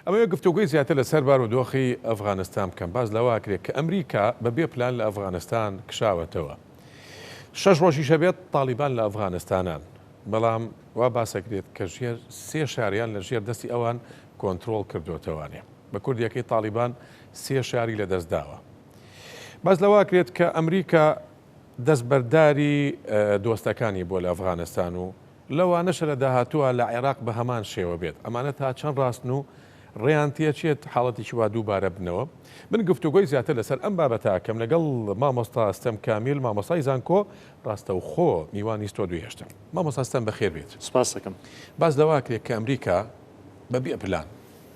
ئەمە گفتوگوی زیاتر لەسەر بارودۆخی ئەفغانستان بکەم باز لەواکرێت کە ئەمریکا بەبێ پلان لە ئەفغانستان کشاوەتەوە 6 ڕۆژی شەبێت تالیبان لە ئەفغانستانان بەڵام وا باسەکرێت کە ژێر 3 شاریان لە ژێر دەستی ئەوان کۆنتترۆل کردوتەوانێ بە کوردیەکەی تالیبان 3 شاری لە دەستداوە باز لەواکرێت کە ئەمریکا دەستبەرداری دۆستەکانی بۆ لە ئەفغانستان و لەوانەشە لە داهاتووە لە عێراق بە هەمان شێوە بێت ئەمانە تا چەند ڕاستن و ڕێیان تێچێت حاڵەتێکی وا دووبارە بنەوە من گفتوگۆی زیاتر لەسەر ئەم بابەتە کەم لەگەڵ مامۆستا ئەستەم کامیل مامۆستای زانکۆ ڕاستە و خۆ میوانی ستۆ دوێشتم مامۆستا ئەستەم بەخێر بێت سپاس دەکەم باز لەواکرێت کە ئەمریکا بەبێ پلان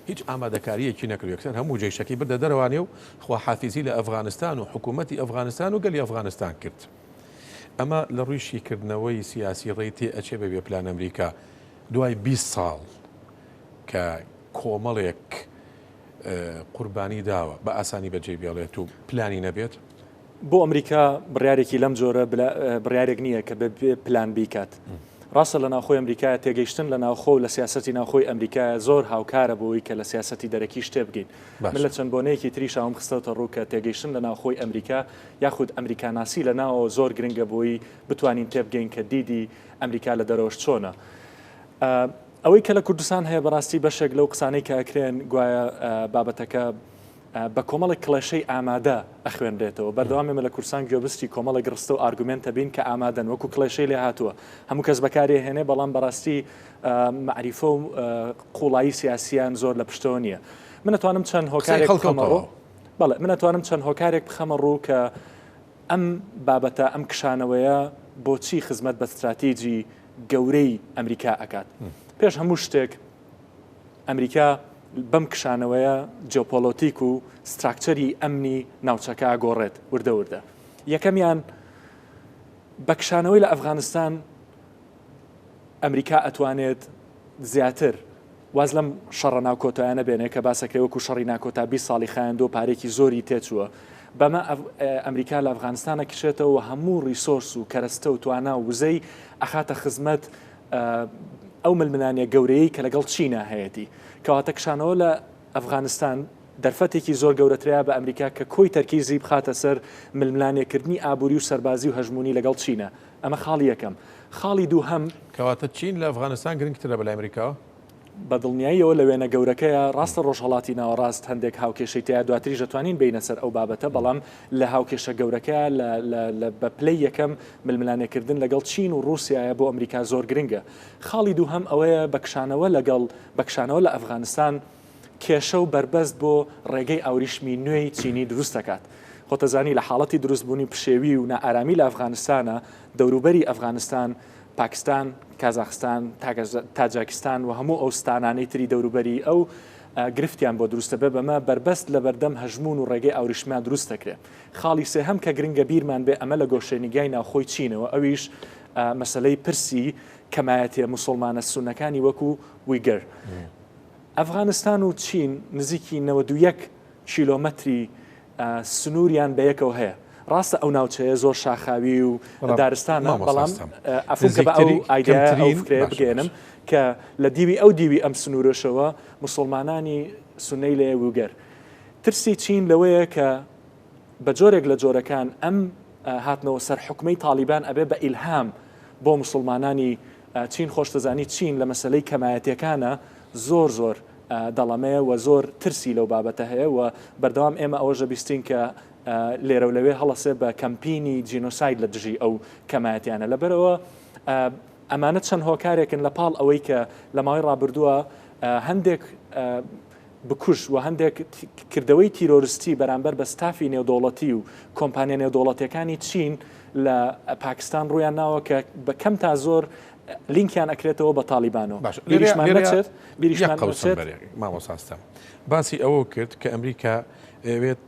هیچ ئامادەکاریەکی نەکرد یەکسەر هەموو جێشەکەی بردە دەرەوانێ و خواحافیزی لە ئەفغانستان و حکوومەتی ئەفغانستان و گەلی ئەفغانستان کرد ئەمە لە ڕووی شیکردنەوەی سیاسی ڕێی تێ ئەچێ بەبێ پلان ئەمریکا دوای 20 ساڵ کە کۆمەڵێک قوربانی داوە بە ئاسانی بەجێ بێڵێت و پلانی نەبێت بۆ ئەمریکا بڕیارێکی لەم جۆرە بڕیارێک نییە کە بە پلان بیکات ڕاستە لە ناوخۆی ئەمریکا تێگەیشتن لە ناوخۆ لە سیاسەتی ناوخۆی ئەمریکا زۆر هاوکارە بۆی کە لە سیاسەتی دەرەکی شتێ بگەین من لە چەند بۆنەیەکی تریش ئەوم خستەوتە ڕوو کە تێگەیشتن لە ناوخۆی ئەمریکا یاخود ئەمریکاناسی لە ناوەوە زۆر گرنگە بۆی بتوانین تێبگەین کە دیدی ئەمریکا لە دەرەوەش چۆنە ئەوەی کە لە کوردستان هەیە بەڕاستی بەشێک لەو قسانەی کە ئەکرێن گوایە بابەتەکە بە کۆمەڵی کڵێشەی ئامادە ئەخوێنرێتەوە بەردەوامێمە لە کورسان گوێبستی کۆمەڵی گرستە و ئارگومنتە بین کە ئامادەن وەکو کڵێشەی لێ هاتووە هەموو کەس بەکاری هێنێ بەڵام بەڕاستی معریفە و قوڵایی سیاسیان زۆر لە پشتەوە نییە من ئەتوانم چەند هۆکارێک بخەمەڕۆ بەڵێ من ئەتوانم چەند هۆکارێک بخەمە ڕوو کە ئەم بابەتە ئەم کشانەوەیە بۆچی خزمەت بە استراتیجی گەورەی ئەمریکا ئەکات پێش هەموو شتێک ئەمریکا بەم کشانەوەیە جیۆپۆلۆتیک و ستراکچەری ئەمنی ناوچەکە گۆڕێت وردە وردە یەکەمیان بە کشانەوەی لە ئەفغانستان ئەمریکا ئەتوانێت زیاتر واز لەم شەڕە ناوکۆتایانە بێنێ کە باسەکەی وەکو شەڕی ناکۆتا 20 ساڵی خایاندۆ پارێکی زۆری تێچووە بەمە ئەمریکا لە ئەفغانستانە کشێتەوە هەموو ریسۆرس و کەرەستە و توانا و وزەی ئەخاتە خزمەت ئەو ململانیە گەورەیە کە لەگەڵ چینە هەیەی کەواتە کشانەوە لە ئەفغانستان دەرفەتێکی زۆر گەورەتریا بە ئەمریکا کە کۆی تەرکیزی بخاتە سەر ململانێکردنی ئابووری و سەربازی و هەژمونی لەگەڵ چینە ئەمە خاڵی یەکەم خاڵی دووهەم کەواتە چین لە ئەفغانستان گرنگترە بەلای ئەمریکا بەدڵنیاییەوە لە وێنە گەورەکەیە ڕاستە ڕۆژهەڵاتی ناوەڕاست هەندێک هاوکێشەی تیا دواتریش دەتوانین بینە سەر ئەو بابەتە بەڵام لە هاوکێشە گەورەکە بە پلەی یەکەم ململانێکردن لەگەڵ چین و رووسایە بۆ ئەمریکا زۆر گرنگە خاڵی دووهەم ئەوەیە بەکشانەوە لە ئەفغانستان کێشە و بربەست بۆ ڕێگەی ئاوریشمی نوێی چینی دروست دەکات خۆتەزانی لە حاڵەتی دروستبوونی پشێوی و نائارامی لە ئەفغانستانە دەوروبەری ئەفغانستان پاکستان کازاخستان تاجاکستان و هەموو ئەو ستانانەی تری دەوروبەری ئەو گرفتیان بۆ دروستە بێ بەمە بربەست لە بەردەم هەژمون و ڕێگەی ئاوریشمیان دروست دەکرێت خاڵی سێهەم کە گرنگە بیرمان بێ ئەمە لە گۆشەنیگای ناوخۆی چینەوە ئەویش مەسەلەی پرسی کەمایەتیە موسڵمانە سونەکانی وەکو ویگەر ئەفغانستان و چین نزیکی 91 کیلۆمەتری سنووریان بە یەکەوە هەیە ڕاستە ئەو ناوچەیە زۆر شاخاوی و دارستانە بەڵام ئەفکە بە ئەو ئایدیا بگەێنم کە لە دیوی ئەو دیوی ئەم سنوورشەوە مسلمانانی سنەی لێ وگەر ترسی چین لەوەیە کە بە جۆرێک لە جۆرەکان ئەم هاتنەوە سەر حکومەی تالیبان ئەبێ بە ئیلهام بۆ مسلمانانی چین خۆشتەزانی چین لە مەسلەی کەمایەتیەکانە زۆر دەڵەمەیە و زۆر ترسی لەو بابەتە هەیە و بەردەوام ئێمە ئەوەژە بیستین کە لێرە و لەوێ هەڵەسێ بە کەمپینی جینۆساید لە دژی ئەو کەمایەتیانە لەبەرەوە ئەمانە چەند هۆکارێکن لە پاڵ ئەوەی کە لە ماوەی ڕابردووە هەندێک بکوژ و هەندێک کردەوەی تیرۆریستی بەرامبەر بە ستافی نێودوڵەتی و کۆمپانیا نێودوڵەتیەکانی چین لە پاکستان ڕوویان ناوە کە بە کەم تا زۆر لینکیان ئەکرێتەوە بە تالیبانەوە مامۆساستەم باسی ئەوە کرد کە ئەمریکا ئەوێت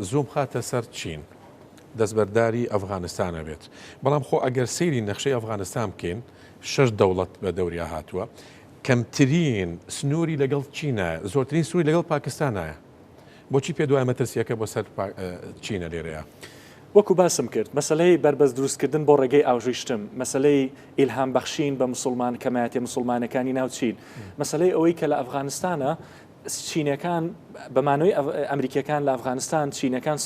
زوم خاتە سەر چین دەستبەرداری ئەفغانستانە بێت بەڵام خۆ ئەگەر سەیری نەخشەی ئەفغانستان بکەین 6 دەوڵەت بە دەوریا هاتووە کەمترین سنووری لەگەڵ چینە زۆرترین سووری لەگەڵ پاکستانایە بۆچی پێ دوای مەترسیەکە بۆ سەر چینە لێرەیە وەکو باسم کرد مەسلەی بربەست دروستکردن بۆ ڕێگەی ئاوژیشتم مەسلەی ئیلهام بەخشین بە مسلمان کەمایەتی مسلمانەکانی ناوچین مەسلەی ئەوەی کە لە ئەفغانستانە چینەکان بەمانۆی ئەمریکیەکان لە ئەفغانستان چینەکان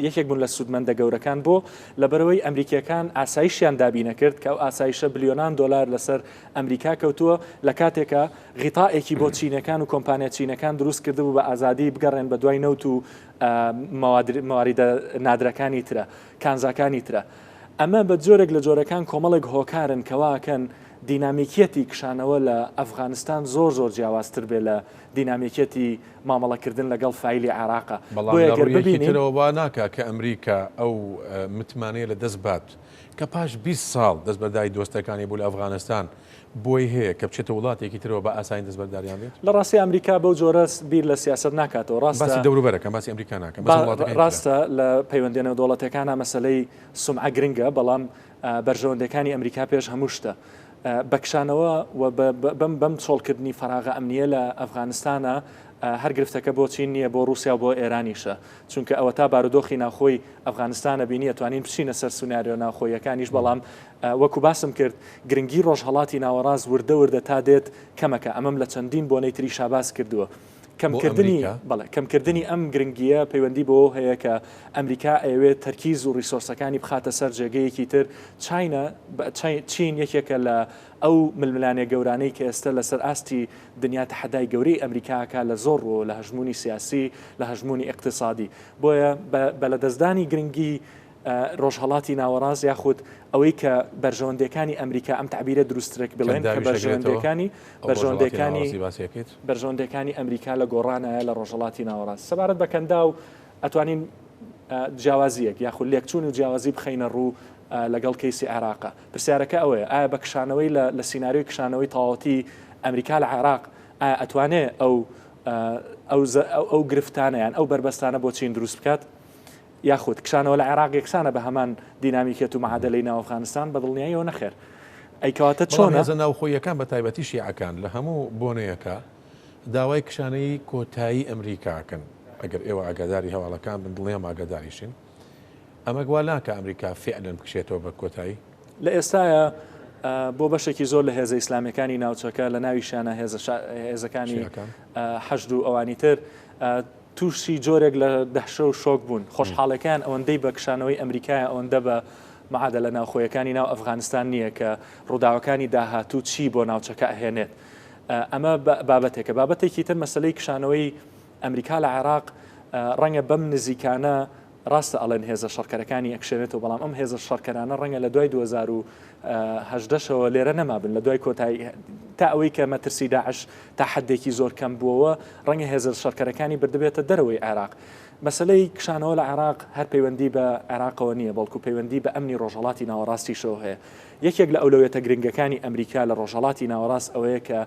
یەکێک بوون لە سوودمەندە گەورەکان بۆ لەبەرەوەی ئەمریکیەکان ئاسایشیان دابینە کرد کە ئەو ئاسایشە بلیۆنان دلار لەسەر ئەمریکا کەوتووە لە کاتێکە غیتاءێکی بۆ چینەکان و کۆمپانیا چینەکان دروست کردبوو بە ئازادی بگەڕێن بە دوای نەوت و مەواریدە نادرەکانی ترە کانزاکانی ترە. ئەمە بە جۆرێک لە جۆرەکان کۆمەڵێک هۆکارن کەواکەن دینامیکیەتی کشانەوە لە ئەفغانستان زۆر جیاوازتر بێ لە دینامیکەتی مامەڵەکردن لەگەڵ فایلی عێراقا. بەڵامڕێکیترەوە وا ناکە کە ئەمریکا ئەو متمانەیە لە دەست بات کە پاش 20 ساڵ دەست بەدای دۆستەکانی بوو لە ئەفغانستان بۆی هەیە کە بچێتە وڵاتێکی ترەوە بە ئاساین دەست بەداریان بێت. لە ڕاستی ئەمریکا بەو جۆرە بیر لە سیاست ناکاتەوە. ڕاستی دەوروبەرەکەم باسی ئەمریکا ناکەم. ڕاستە لە پەیوەندێنە دەوڵەتەکانە مەسەلەی سومعە گرنگە بەڵام بەرژەوەندەکانی ئەمریکا پێش هەموو شتە. بەکشانەوە بەم چۆڵکردنی فراغە ئەمنیە لە ئەفغانستانە هەر گرفتەکە بۆ چین نییە بۆ رووسیا بۆ ئێرانیشە چونکە ئەوە تا بارودۆخی ناخۆی ئەفغانستانە بینیە توانین بچینە سەر سوناریۆ ناخۆیەکانیش بەڵام وەکو باسم کرد گرنگی ڕۆژهەڵاتی ناوەڕاست وردە تا دێت کەمەکە ئەمەم لە چەندین بۆنەی تری شاباس کردووە. کەمکردنی ئەم گرنگیە پەیوەندی بۆ هەیە کە ئەمریکا ئەوێت تەرکیز و ریسۆرسەکانی بخاتە سەر جێگەیەکی تر چین یەکێکە لە ئەو ململانێ گەورانەی کە ئێستا لەسەر ئاستی دنیا تەحەدای گەورەی ئەمریکاکە لە زۆر ڕۆ لە هەژمونی سیاسی لە هەژمونی اقتصادی بۆیە بە لە دەستدانی گرنگی ڕۆژهەڵاتی ناوەڕاست یاخود ئەوەی کە بەرژەوەندەکانی ئەمریکا ئەم تعبیرە دروسترێک بڵێن کە بەرژەوەندەکانی ئەمریکا لە گۆڕانایە لە ڕۆژهەڵاتی ناوەڕاست سەبارەت بە کەندا و ئەتوانین جیاوازیەک یاخود لێکچوون و جیاوازی بخەینە ڕوو لەگەڵ کەیسی عێراقا. پرسیارەکە ئەوەیە ئایا بە کشانەوەی لە سیناریۆی کشانەوەی تاوەتی ئەمریکا لە عێراق ئایا ئەتوانێت ئەو گرفتانیان ئەو بربەستانە بۆ چین دروست بکات یاخود کشانەوە لە عێراق یەکسانە بە هەمان دینامیکێت و مەعادلەی ناو ئەفغانستان بە دڵنیاییەوە نەخێر. ئەیکەواتە چۆن هێزە ناوخۆیەکان بە تایبەتی شیعەکان لە هەموو بۆنەیەکە داوای کشانەی کۆتایی ئەمریکاکەن ئەگەر ئێوە ئاگاداری هەواڵەکان بن دڵێم ئاگاداریشین ئەمە گوالناکە ئەمریکا فعلن بکشێتەوە بە کۆتایی لە ئێستاە بۆ بەشێکی زۆر لە هێزە ئیسلامیەکانی ناوچەکە لە ناویشانە هێزەکانی حەشد و ئەوانی تر تووشی جۆرێک لە دەهشە و شۆک بوون. خۆشحاڵەکان ئەوەندەی بە کشانەوەی ئەمریکای ئەوەندە بە معادە لە ناوخۆیەکانی ناو ئەفغانستان نییە کە ڕووداوەکانی داهاتوو چی بۆ ناوچەکە ئەهێنێت. ئەمە بابەتێکی تر مەسلەی کشانەوەی ئەمریکا لە عێراق ڕەنگە بەم نزیکانە ڕاستە ئەڵێن هێزە شەڕکەرەکانی ئەکشێنێتەوە بەڵام ئەم هێزە شەڕکەرانە ڕەنگە لە دوای 2010ەوە لێرە نەمابن لە دوای کۆتایی تا ئەوەی کە مەترسی داعش تا حدێکی زۆر کەم بووەوە ڕەنگە هێزە شەڕکەرەکانی بردبێتە دەرەوەی عێراق. مەسلەی کشانەوە لە عێراق هەر پەیوەندی بە عێراقەوە نییە بەڵکو پەیوەندی بە ئەمنی ڕۆژهەڵاتی ناوەڕاستیشەوە هەیە. یەکێک لە ئەولویەتە گرنگەکانی ئەمریکا لە ڕۆژهەڵاتی ناوەڕاست ئەوەیە کە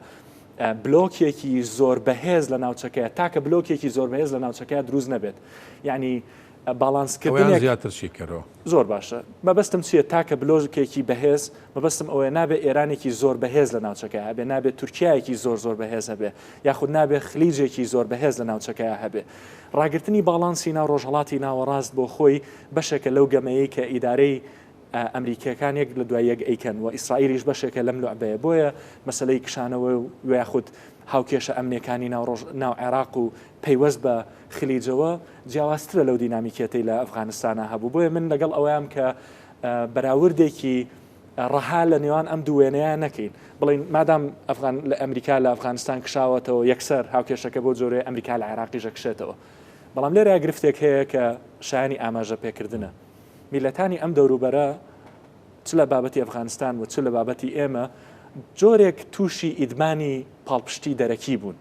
بلۆکێکی زۆر بەهێز لە ناوچەکەیە تاکە بلۆکێکی زۆر بەهێز لە ناوچەکەیە دروست نەبێت. یعنی باڵانسکردن زیاترشی کەرەوە زۆر باشە. مەبەستم چییە تاکە بلۆژکێکی بەهێز مەبەستم ئەوەیە نابێت ئێرانێکی زۆر بەهێز لە ناوچەکەی هەبێ نابێت تورکایەکی زۆر بەهێز هەبێ یاخود نابێت خلیجێکی زۆر بەهێز لە ناوچەکەی هەبێ. ڕاگررتنی باڵانسی ناو ڕۆژهەڵاتی ناوەڕاست بۆ خۆی بەشێکە لەو گەمەیە کە ئیدارەی ئەمریکیەکان یەک لە دوای یەک ئەیکەن و ئیسرائیلیش بەشێکە لەم لوعبەیە بۆیە مەسلەی کشانەوە و یاخود هاوکێشە ئەمنیەکانی ناو عێراق و پەیوەست بە خلیجەوە جیاوازترە لەو دینامیکێتی لە ئەفغانستانە هەبوو. بۆیە من لەگەڵ ئەوەیان کە بەراوردێکی ڕەها لە نێوان ئەم دووێنەیە نەکەین بڵین مادام لە ئەمریکا لە ئەفغانستان کشاوەتەوە یەکسەر هاوکێشەکە بۆ جۆرێ ئەمریکا لە عێراقیژە کشێتەوە. بەڵام لێرە گرفتێک هەیە کە شایانی ئاماژە پێکردنە. میلەتانی ئەم دەوروبەرە چ لە بابەتی ئەفغانستان و چ لە بابەتی ئێمە جۆرێک تووشی ئیدمانی پاڵپشتی دەرەکی بوون.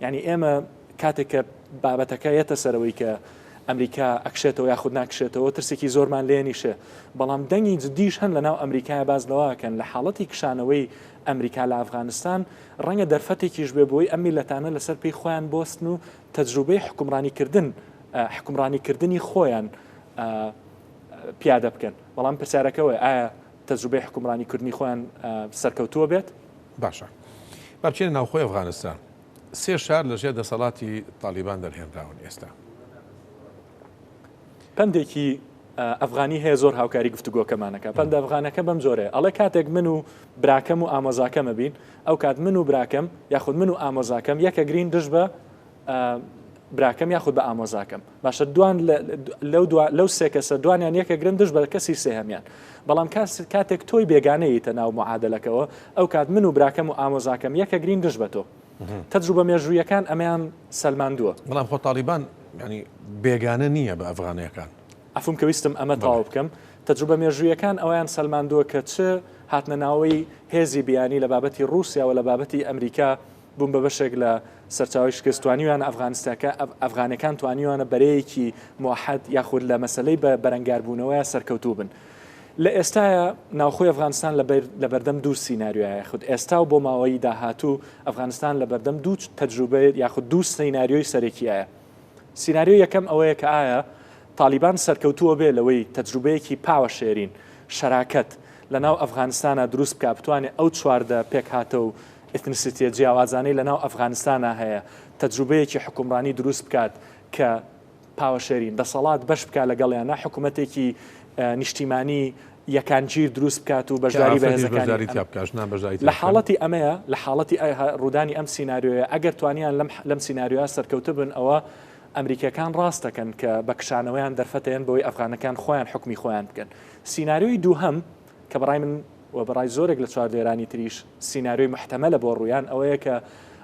یعنی ئێمە کاتێککە بابەتەکە یەتە سەرەوەی کە ئەمریکا ئەکشێتەوە یاخود ناکشێتەوە ترسێکی زۆرمان لێنیشە بەڵام دەنگی جدیش هەن لە ناو ئەمریکای بازلەوەکەن لە حاڵەتی کشانەوەی ئەمریکا لە ئەفغانستان ڕەنگە دەرفەتێکیش بێ بۆی ئەم میلەتانە لەسەر پێی خۆیان بۆستن و تەجروبەی حکومڕانیکردنی خۆیان پیادە بکەن. بەڵام پرسیارەکەەوە ئایا تەجروبەی حکومڕانیکردنی خۆیان سەرکەوتووە بێت؟ باشە بچێنە ناوخۆی ئەفغانستان 3 شار لەژێر دەسەڵاتی تالیبان دەرهێنراون ئێستا. پندێکی ئەفغانی هەیە زۆر هاوکاری گفتوگۆکەمانەکە پند ئەفغانەکە بەم جۆرێ ئەڵێ کاتێک من و براکەم و ئامۆزاکەمە بین ئەو کات من و براکەم یاخود من و ئامۆزاکەم یەکە گرین دژ بە براکەم یاخود بە ئامۆزاکەم باشە دوان لەو سێ کەسە دوانیان یەکە گرنگش بە کەسی سێهەمیان بەڵام کاتێک تۆی بێگانەیتە ناو معادلەکەەوە ئەو کات من و براکەم و ئامۆزاکەم یەکە گرنگش بە تۆ تەجروبە مێژوویەکان ئەمەیان سەلماندووە بەڵام خۆ تالیبان ینی بێگانە نییە بە ئەفغانیەکان ئەفم کە ویستم ئەمە تاوا بکەم تەجروبە مێژوویەکان ئەویان سەلماندووە کە چ هاتنە ناوەی هێزی بیانی لە بابەتی رووسیا و لە بابەتی ئەمریکا بووم بە بەشێک لە سەرچاوی شکستوانیوان ئەفغانەکان توانیوانە بەرەیەکی موحد یاخود لە مەسلەی بە بەرەنگاربوونەوەی سەرکەوتوو بن لە ئێستاە ناوخۆی ئەفغانستان لە بەردەم دوو سیناریۆیە خود ئێستا و بۆ ماوەی داهاتوو ئەفغانستان لە بەردەم دوو تەجروبە یاخود دوو سیناریۆی سەرەکیایە سیناریۆ یەکەم ئەوەیە کە ئایا تالیبان سەرکەوتووە بێ لەوەی تەجروبەیەکی پاوە شێرین شەراکەت لە ناو ئەفغانستانە دروست بکە بتوانێت ئەو چواردە پێک هاتە و ئتنسیتە جیاوازانەی لە ناو ئەفغانستانە هەیە تەجروبەیەکی حکومڕانی دروست بکات کە پاوەشێرین دەسەڵات بەش بکات لەگەڵیانە حکوومەتێکی نیشتیمانی یەکانگیر دروست بکات و بەشداری بەهێزەکانی لە حاڵەتی ئەمەیە لە حاڵەتی ڕوودانی ئەم سیناریۆیە ئەگەر توانیان لەم سیناریۆە سەرکەوتە بن ئەوە ئەمریکەکان ڕاستەکەن کە بە کشانەوەیان دەرفەتەیەن بەوەی ئەفغانەکان خۆیان حکمی خۆیان بکەن سیناریۆی دووهەم کە بەڕای من و بەڕای زۆرێک لە چواردێرانی تریش سیناریۆی محتەمەلە بۆ ڕوویان ئەوەیە کە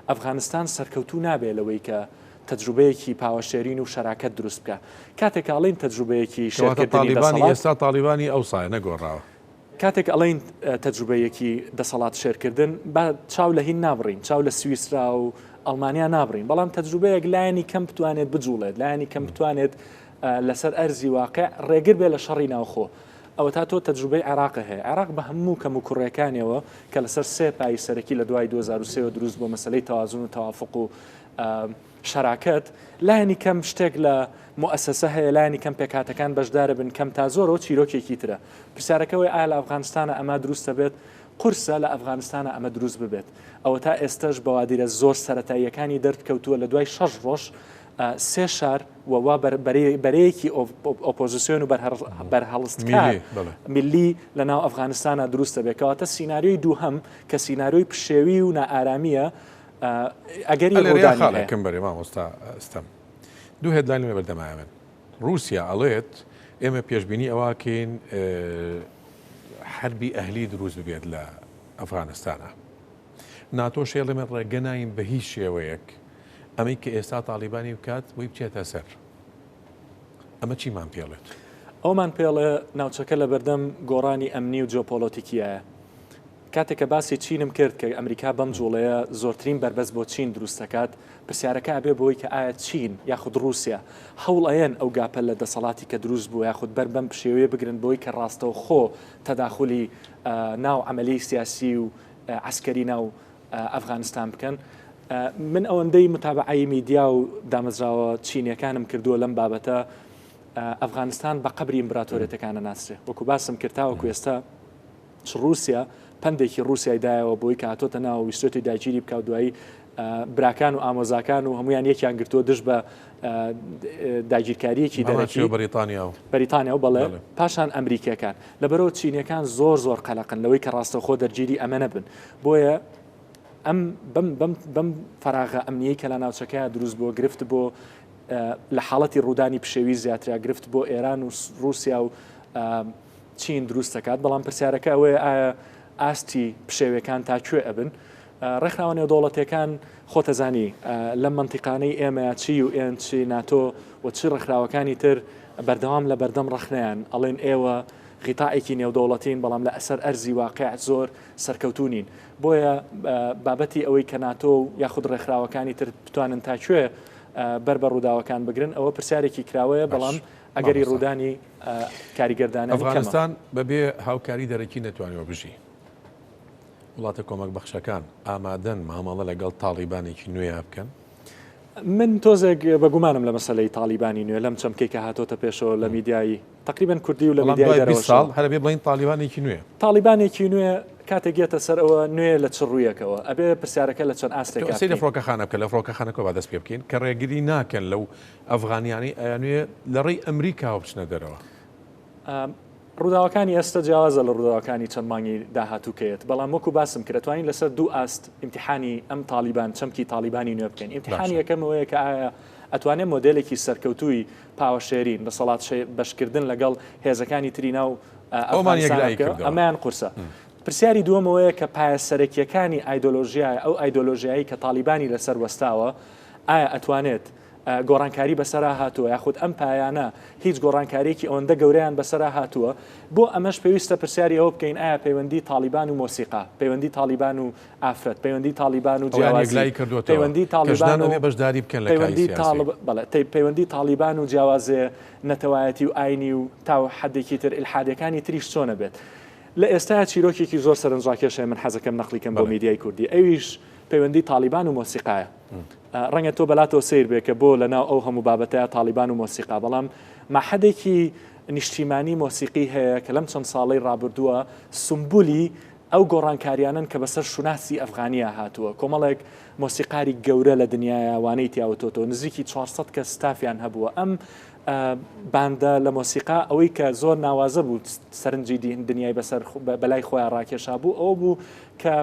ئەفغانستان سەرکەوتوو نابێت لەوەی کە تەجروبەیەکی پاوەشێرین و شەراکەت دروست بکە کاتێک ئەڵین تەجروبەیەکی تالیبانی ئێستا تالیبانی ئەو سایە نەگۆڕاوە کاتێک ئەڵین تەجروبەیەکی دەسەڵات شێرکردن با چاو لە هین نابڕین چاو لە سویسرا و ئەڵمانیا نابڕین بەڵام تەجروبەیەک لایەنی کەم بتوانێت بجوڵێت لایەنی کەم بتوانێت لەسەر ئەرزی واقع ڕێگر بێ لە شەڕی ناوخۆ ئەوە تا تۆ تەجروبەی عێراق هەیە عێراق بە هەموو کەم و کوڕەکانیەوە کە لەسەر سێ پای سەرەکی لە دوای 2023 دروست بۆ مەسلەی تەوازن و تەوافق و شەراکەت لایەنی کەم شتێک لە مؤسسە هەیە لایەنی کەم پێکاتەکان بەشدارە بن کەم تا زۆرەوە چیرۆکێکی ترە پرسیارەکەەوەی ئایا لە ئەفغانستانە ئەمە دروستە بێت قورسە لە ئەفغانستانە ئەمە دروست ببێت ئەوە تا ئێستش بەوادیرە زۆر سەرەتاییەکانی دەرکەوتووە لە دوای 6 ڕۆژ سێ شار وەوا بەرەیەکی ئۆپۆزیسیۆن و بەرهەڵستکار میلی لە ناو ئەفغانستانە دروستە بێتەوەتە سیناریۆی دووهەم کە سیناریۆی پشێوی و نائارامیە ئەگەری ڕۆدانەکەم بەرێ مامۆستا ئەستەم دوو هێدلاین لێ بەردەمایەوێن رووسیا ئەڵێت ئێمە پێشبینی ئەوواکەین حربی ئەهلی دروست ببێت لە ئەفغانستانە ناتۆ شێڵێمە ڕێگە ناین بە هیچ شێوەیەک ئەمەی کە ئێستا تالیبانی بکات وی بچێتە سەر ئەمە چیمان پێڵێت ئەومان پێڵێ ناوچەکە لە بەردەم گۆڕانی ئەمنی و جۆپۆلۆتیکیایە کاتێک کە باسی چینم کرد کە ئەمریکا بەم جوڵەیە زۆرترین بەربەست بۆ چین دروست دەکات پرسیارەکە ئەبێ بۆی کە ئایا چین یاخود رووسیا هەوڵەیەن ئەو گاپە لە دەسەڵاتی کە دروست بوو یاخود بەر بەم پشێوەیە بگرن بۆی کە ڕاستەو خۆ تەداخلی ناو عملی سیاسی و عسکەری ناو ئەفغانستان بکەن من ئەوەندەی متابعی میدیا و دامەزراوە چینیەکانم کردووە لەم بابەتە ئەفغانستان بە قەبری ئیمپراتۆریەتەکانە ناسرێ وەکو باسم کردتاوەکو ئێستا رووسیا پندێکی رووسیای دایەوە بۆی کە هاتۆتە ناو ویستۆتی داگیری بکە و دوایی براکان و ئامۆزاکان و هەمویان یەکیان گرتووە دش بە داگیرکاریەکی دەرەکی بەریتانیا و بەڵێ پاشان ئەمریکیەکان لەبەرەوە چینیەکان زۆر قەلەقن لەوەی کە ڕاستە خۆ دەرگیری ئەمە نەبن بۆیە ئەم بەم فراغە ئەمنیەی کە لە ناوچەکەیان دروست بۆ گرفت بۆ لە حاڵەتی ڕوودانی پشێوی زیاتریا گرفت بۆ ئێران و رووسیا و چین دروست دەکات بەڵام پرسیارەکە ئەوەیە ئایا ئاستی پشێوەکان تاکوێ ئەبن ڕێکخراوە نێودوڵەتیەکان خۆتەزانی لەم منتیقانەی ئێمە چی و ئێن چی ناتۆ و چی ڕێکخراوەکانی تر بەردەوام لە بەردەم ڕەخنیان ئەڵێن ئێوە غیتائێکی نێودوڵەتین بەڵام لە ئەسەر ئەرزی واقع زۆر سەرکەوتونین بۆیە بابەتی ئەوەی کە ناتۆ یاخود ڕێکخراوەکانی تر بتوانن تاکوێ بەر بە ڕووداوەکان بگرن ئەوە پرسیارێکی کراوەیە بەڵام ئەگەری ڕوودانی کاریگەردانە ئەفغانستان بەبێ هاوکاری دەرەکی نەتوانێەوە بژی وڵاتە کۆمەک بەخشەکان ئامادەن مامەڵە لەگەڵ تاڵیبانێکی نوێ بکەن من تۆزێک بەگومانم لە مەسلەی تالیبانی نوێ لەم چەمکەی کە هاتۆتە پێشەوە لە میدیایی تقریبا کوردی و لە میدیای ساڵ هەر بێ بڵین تالیبانێکی نوێ تالیبانێکی نوێ کاتێک گێتە سەر ئەوە نوێ لە چ ڕوویەکەوە ئەبێ پرسیارەکە لە چەند ئاستێک لە فڕۆکەخانە بکە لە فڕۆکەخانەکە با دەست پێ بکەین کە ڕێگری ناکەن لەو ئەفغانیانی ئەیانوێ لە ڕێی ئەمریکا بچنە دەرەوە ڕووداوەکانی ئێستا جیاوازە لە ڕووداوەکانی چەند مانگی داهاتووکەیەت بەڵام وەکو باسم کرد دەتوانین لەسەر دوو ئاست ئیمتیحانی ئەم تالیبان چەمکی تالیبانی نوێ بکەین ئیمتیحانی یەکەمەوەیە کە ئایا ئەتوانێت مۆدلێکی سەرکەوتووی پاوەشێرین لە سەڵات بەشکردن لەگەڵ هێزەکانی تری ناو ئەمان قورسە پرسیاری دووەمەوەیە کە پایەسەرەکیەکانی ئایدۆلۆژیای ئەو ئایدۆلۆژیایی کە تالیبانی لەسەر وەستاوە ئایا ئەتوانێت گۆڕانکاری بەسەرا هاتووە یاخود ئەم پایانە هیچ گۆڕانکاریێکی ئەوەندە گەورەیان بەسەرا هاتووە بۆ ئەمەش پێویستە پرسیاری ئەوە بکەین ئایا پەیوەندی تالیبان و مۆسیقا پەیوەندی تالیبان و ئافرەت پەیوەندی تالیبان و جیاوازی پەیوەندی تالیبان و بەشداری بکەن لە پەیوەندی تالیبان و جیاوازێ نەتەوایەتی و ئاینی و تا حدێکی تر ئیلحادەکانی تریش چۆنە بێت لە ئێستا چیرۆکێکی زۆر سەرنجڕاکێشە من حەزەکەم نەقلیکەم بۆ میدیای کوردی ئەویش پەیوەندی تالیبان و مۆسیقایە ڕەنگە تۆ بەلاتەوە سیر بێ کە بۆ لەناو ئەو هەموو بابەتەیە تالیبان و مۆسیقا بەڵام مەحەدێکی نیشتیمانی مۆسیقی هەیە کە لەم چەند ساڵەی ڕابردووە سمبولی ئەو گۆڕانکاریانن کە بەسەر شوناسی ئەفغانیا هاتووە کۆمەڵێک مۆسیقاری گەورە لە دنیاە وانەی تیاوتۆتۆ نزیکی 400 کە ستافیان هەبووە ئەم باندە لە مۆسیقا ئەوەی کە زۆر ناوازە بوو سەرنجی دنیای بەسەر بەلای خۆیان ڕاکێشا بوو ئەو بوو کە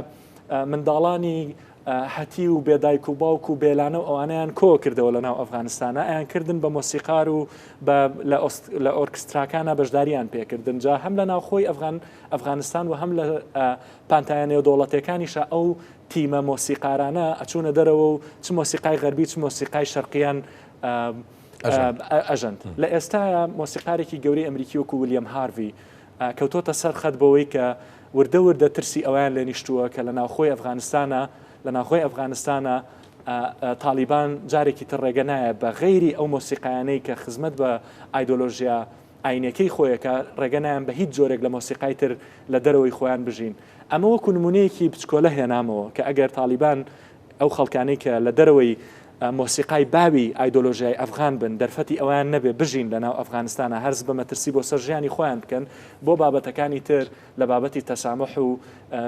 منداڵانی هەتی و بێدایک و باوک و بێلانە و ئەوانیان کۆ کردەوە لە ناو ئەفغانستانە ئەیان کردن بە مۆسیقار و لە ئۆرکستراکانە بەشداریان پێکردن جا هەم لە ناوخۆی ئەفغانستان و هەم لە پانتایە دەوڵەتەکانیشە ئەو تیمە مۆسیقارانە ئەچوونە دەرەوە و چ مۆسیقای غەربی چ مۆسیقای شەرقیان ئەژەند لە ئێستا مۆسیقارێکی گەورەی ئەمریکی وەکو ویلیەم هاروی کەوتۆتە سەر خەت بەوەی کە وردە وردە ترسی ئەویان لێ نیشتووە کە لە ناوخۆی ئەفغانستانە لە ناوخۆی ئەفغانستانە تالیبان جارێکی تر ڕێگە نایە بە غەیری ئەو مۆسیقایانەی کە خزمەت بە ئایدۆلۆژیا ئاینەکەی خۆیەکە ڕێگە نایان بە هیچ جۆرێک لە مۆسیقای تر لە دەرەوەی خۆیان بژین ئەمە وەکو نمونەیەکی بچکۆلە هێنامەوە کە ئەگەر تالیبان ئەو خەڵکانەی کە لە دەرەوەی مۆسیقای باوی ئایدۆلۆژیای ئەفغان بن دەرفەتی ئەویان نەبێ بژین لە ناو ئەفغانستانە هەرز بە مەترسی بۆ سەرژیانی خۆیان بکەن بۆ بابەتەکانی تر لە بابەتی تەسامح و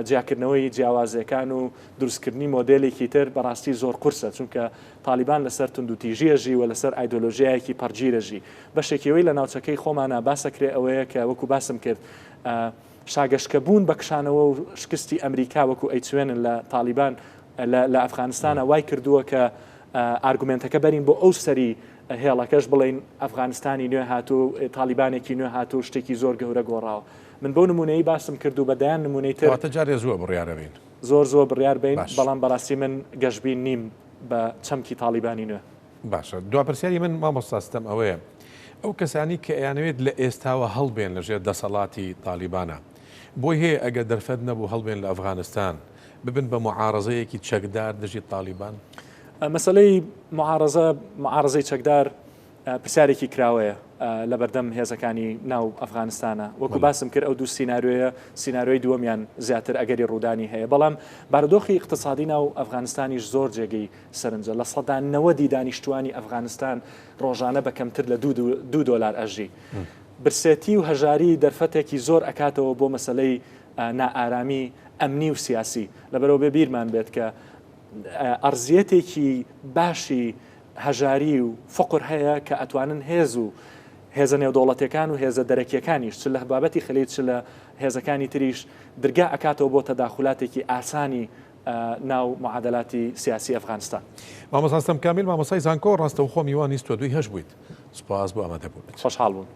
جیاکردنەوەی جیاوازیەکان و دروستکردنی مۆدلێکی تر بەڕاستی زۆر قورسە چونکە تالیبان لەسەر توندوتیژیەژی و لەسەر ئایدۆلۆژیایەکی پەرگیرەژی بەشێکەوەی لە ناوچەکەی خۆمانە باسەکرێ ئەوەیە کە وەکو باسم کرد شاگەشکەبوون بەکشانەوە و شکستی ئەمریکا وەکو ئەیچوێنن لە تالیبان لە ئەفغانستانە وای کردووە کە ئارگومنتەکە بەرین بۆ ئەو سەری هێڵەکەش بڵین ئەفغانستانی نوێ هاتوو تالیبانێکی نوێ هاتوو شتێکی زۆر گەورە گۆڕاوە من بۆ نمونەی باسم کرد و بەدایان نمونەی ترجارێ زۆر بڕیارەبین زۆر بڕیار بین بەڵام بەڕاستی من گەشتبین نیم بە چەمکی تالیبانی نوێ باشە دوپرسیاری من مامۆستاستەم ئەوەیە ئەو کەسانی کە ئەیانەوێت لە ئێستاوە هەڵبێن لەژێر دەسەڵاتی تالیبانە بۆی هەیە ئەگەر دەرفەت نەبوو هەڵبێن لە ئەفغانستان ببن بە معارەزەیەکی چەکدار دژی تالیبان مەسەلەی معارەزەی چەکدار پرسیارێکی کراوەیە لە بەردەم هێزەکانی ناو ئەفغانستانە وەکو باسم کرد ئەو دوو سیناریۆیە سیناریۆی دووەمیان زیاتر ئەگەری ڕوودانی هەیە بەڵام بارودۆخی اقتصادی ناو ئەفغانستانیش زۆر جێگەی سەرنجە لە سەدا 90 دانیشتوانی ئەفغانستان ڕۆژانە بە کەمتر لە $2 ئەژی برسێتی و هەژاری دەرفەتێکی زۆر ئەکاتەوە بۆ مەسەلەی نائارامی ئەمنی و سیاسی لەبەرەوە بێ بیرمان بێت کە ئەرزیەتێکی باشی هەژاری و فقر هەیە کە ئەتوانن هێز و هێزە نێودوڵەتەکان و هێزە دەرەکیەکانیش چ لە بابەتی خەلیج چ لە هێزەکانی تریش درگا ئەکاتەوە بۆ تەداخولاتێکی ئاسانی ناو معادلاتی سیاسی ئەفغانستان مامۆستاستەم کامیل مامۆستای زانکۆ ڕاستەوخۆ میوان نیست تۆ دوی هەش بوویت سوپاس بۆ ئەمەدە بوو خۆشحاڵ بوون